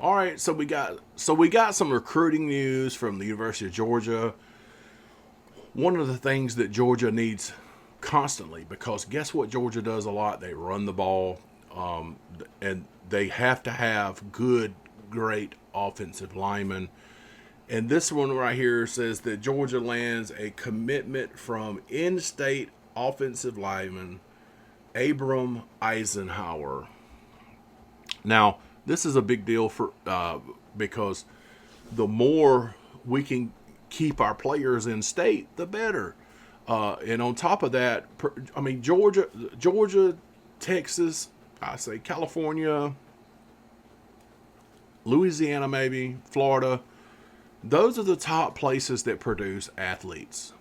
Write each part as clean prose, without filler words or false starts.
All right, so we got some recruiting news from the University of Georgia. One of the things that Georgia needs constantly, because guess what Georgia does a lot? They run the ball, and they have to have good, great offensive linemen. And this one right here says that Georgia lands a commitment from in-state offensive lineman Abram Eisenhower. Now, this is a big deal for because the more we can keep our players in state, the better. And on top of that, I mean Georgia, Texas, I say California, Louisiana, maybe Florida. Those are the top places that produce athletes.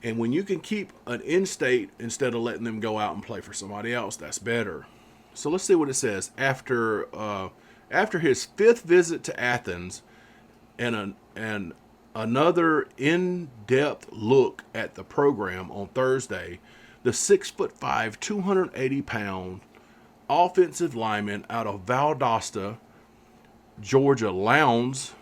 And when you can keep an in-state instead of letting them go out and play for somebody else, that's better. So let's see what it says. After his fifth visit to Athens and another in-depth look at the program on Thursday, the 6'5", 280-pound offensive lineman out of Valdosta, Georgia Lowndes,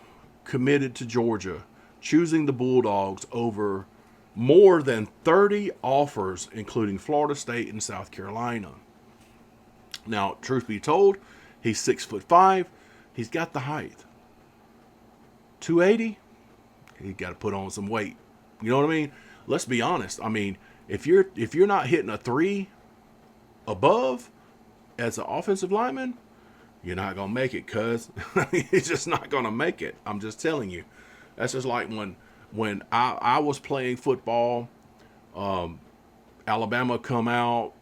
committed to Georgia, choosing the Bulldogs over more than 30 offers, including Florida State and South Carolina. Now, truth be told, he's 6'5". He's got the height. 280. He's got to put on some weight. You know what I mean? Let's be honest. I mean, if you're not hitting a 3 above as an offensive lineman, you're not gonna make it, cuz. You're just not gonna make it. I'm just telling you. That's just like when I was playing football. Alabama come out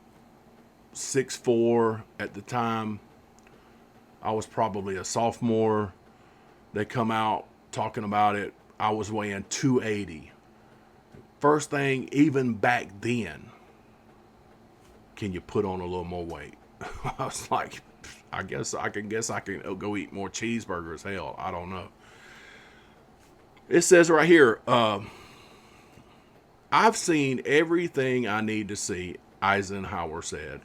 6'4" at the time. I was probably a sophomore. They come out talking about it. I was weighing 280. First thing, even back then, can you put on a little more weight? I was like, I guess I can go eat more cheeseburgers. Hell, I don't know. It says right here, I've seen everything I need to see, Eisenhower said.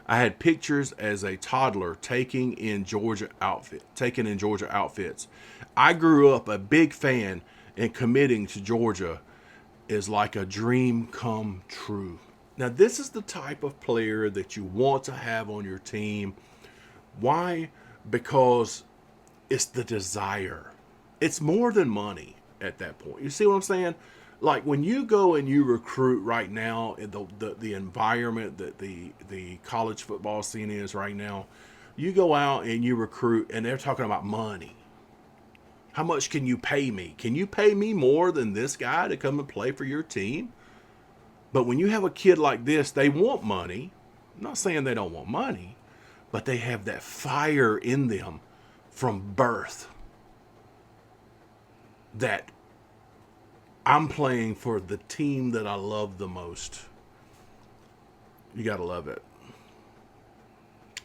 I had pictures as a toddler taking in Georgia outfits. I grew up a big fan, and committing to Georgia is like a dream come true. Now, this is the type of player that you want to have on your team. Why? Because it's the desire. It's more than money at that point. You see what I'm saying? Like when you go and you recruit right now in the environment that the college football scene is right now, you go out and you recruit and they're talking about money. How much can you pay me? Can you pay me more than this guy to come and play for your team? But when you have a kid like this, they want money. I'm not saying they don't want money, but they have that fire in them from birth that I'm playing for the team that I love the most. You got to love it.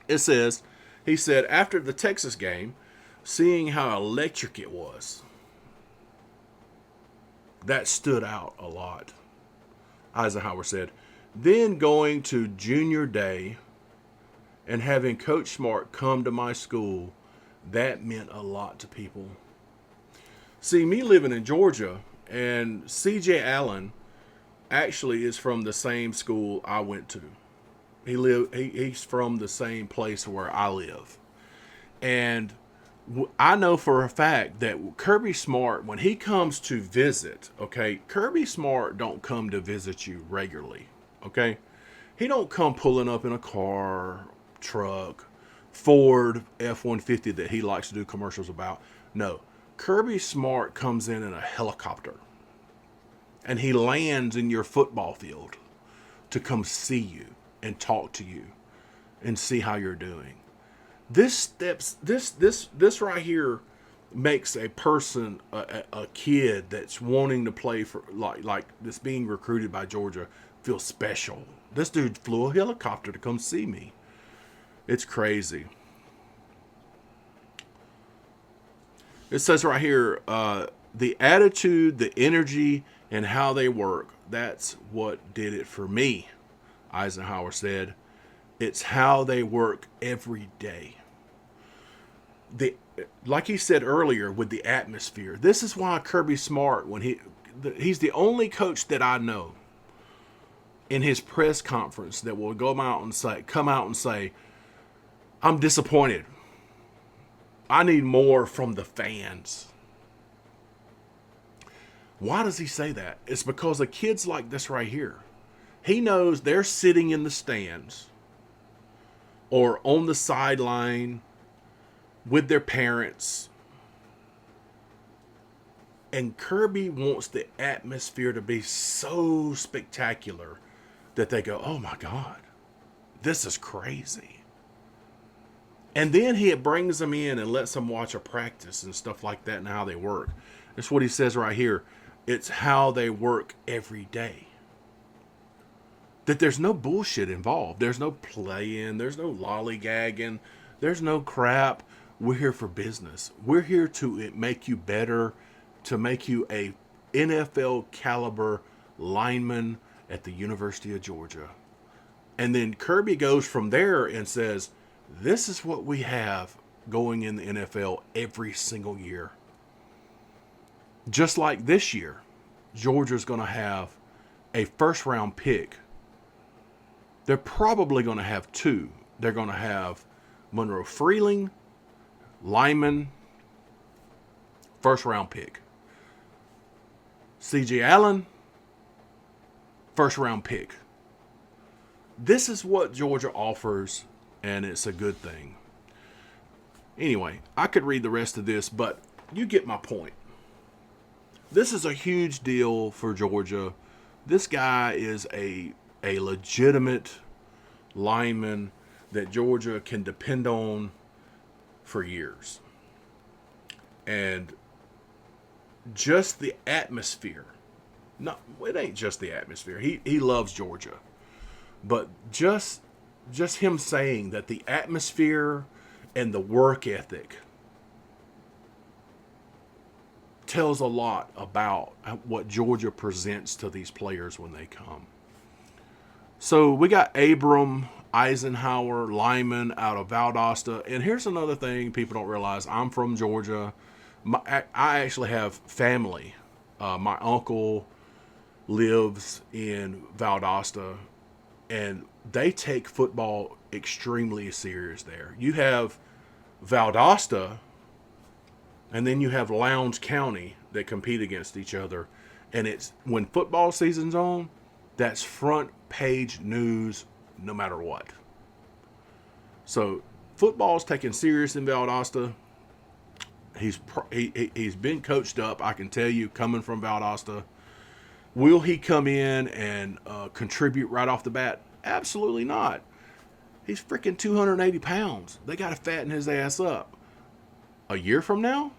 It says, he said, after the Texas game, seeing how electric it was, that stood out a lot. Eisenhower said, then going to junior day and having Coach Smart come to my school, that meant a lot to people. See, me living in Georgia, and C.J. Allen actually is from the same school I went to. He's from the same place where I live. And I know for a fact that Kirby Smart, when he comes to visit, okay, Kirby Smart don't come to visit you regularly, okay? He don't come pulling up in a car, truck, Ford F-150 that he likes to do commercials about. No, Kirby Smart comes in a helicopter, and he lands in your football field to come see you and talk to you and see how you're doing. This right here makes a person, a kid that's wanting to play for like that's being recruited by Georgia, feel special. This dude flew a helicopter to come see me. It's crazy. It says right here, the attitude, the energy, and how they work. That's what did it for me, Eisenhower said. It's how they work every day. the like he said earlier with the atmosphere. This is why Kirby Smart, when he's the only coach that I know in his press conference that will come out and say, I'm disappointed. I need more from the fans. Why does he say that? It's because of kids like this right here. He knows they're sitting in the stands or on the sideline with their parents. And Kirby wants the atmosphere to be so spectacular that they go, oh my God, this is crazy. And then he brings them in and lets them watch a practice and stuff like that and how they work. That's what he says right here. It's how they work every day. That there's no bullshit involved. There's no playing. There's no lollygagging. There's no crap. We're here for business. We're here to make you better, to make you a NFL caliber lineman at the University of Georgia. And then Kirby goes from there and says, this is what we have going in the NFL every single year. Just like this year, Georgia's going to have a first round pick. They're probably going to have two. They're going to have Monroe Freeling, lineman, first round pick. C.J. Allen, first round pick. This is what Georgia offers, and it's a good thing. Anyway, I could read the rest of this, but you get my point. This is a huge deal for Georgia. This guy is a legitimate lineman that Georgia can depend on for years. And just the atmosphere. No, it ain't just the atmosphere. He loves Georgia. But just him saying that the atmosphere and the work ethic tells a lot about what Georgia presents to these players when they come. So we got Abram Eisenhower, lineman out of Valdosta. And here's another thing people don't realize. I'm from Georgia. I actually have family. My uncle lives in Valdosta, and they take football extremely serious there. You have Valdosta, and then you have Lowndes County that compete against each other. And it's when football season's on, that's front page news no matter what. So football's taken serious in Valdosta. He's been coached up, I can tell you, coming from Valdosta. Will he come in and contribute right off the bat? Absolutely not. He's freaking 280 pounds. They got to fatten his ass up. A year from now?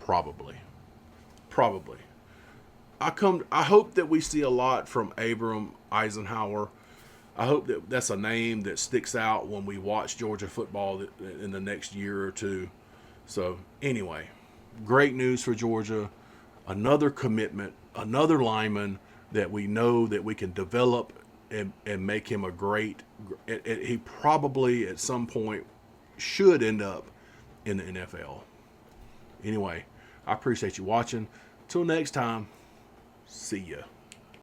Probably. I hope that we see a lot from Abram Eisenhower. I hope that that's a name that sticks out when we watch Georgia football in the next year or two. So anyway, great news for Georgia. Another commitment, another lineman that we know that we can develop and make him a great. He probably at some point should end up in the NFL. Anyway, I appreciate you watching. Till next time, see ya.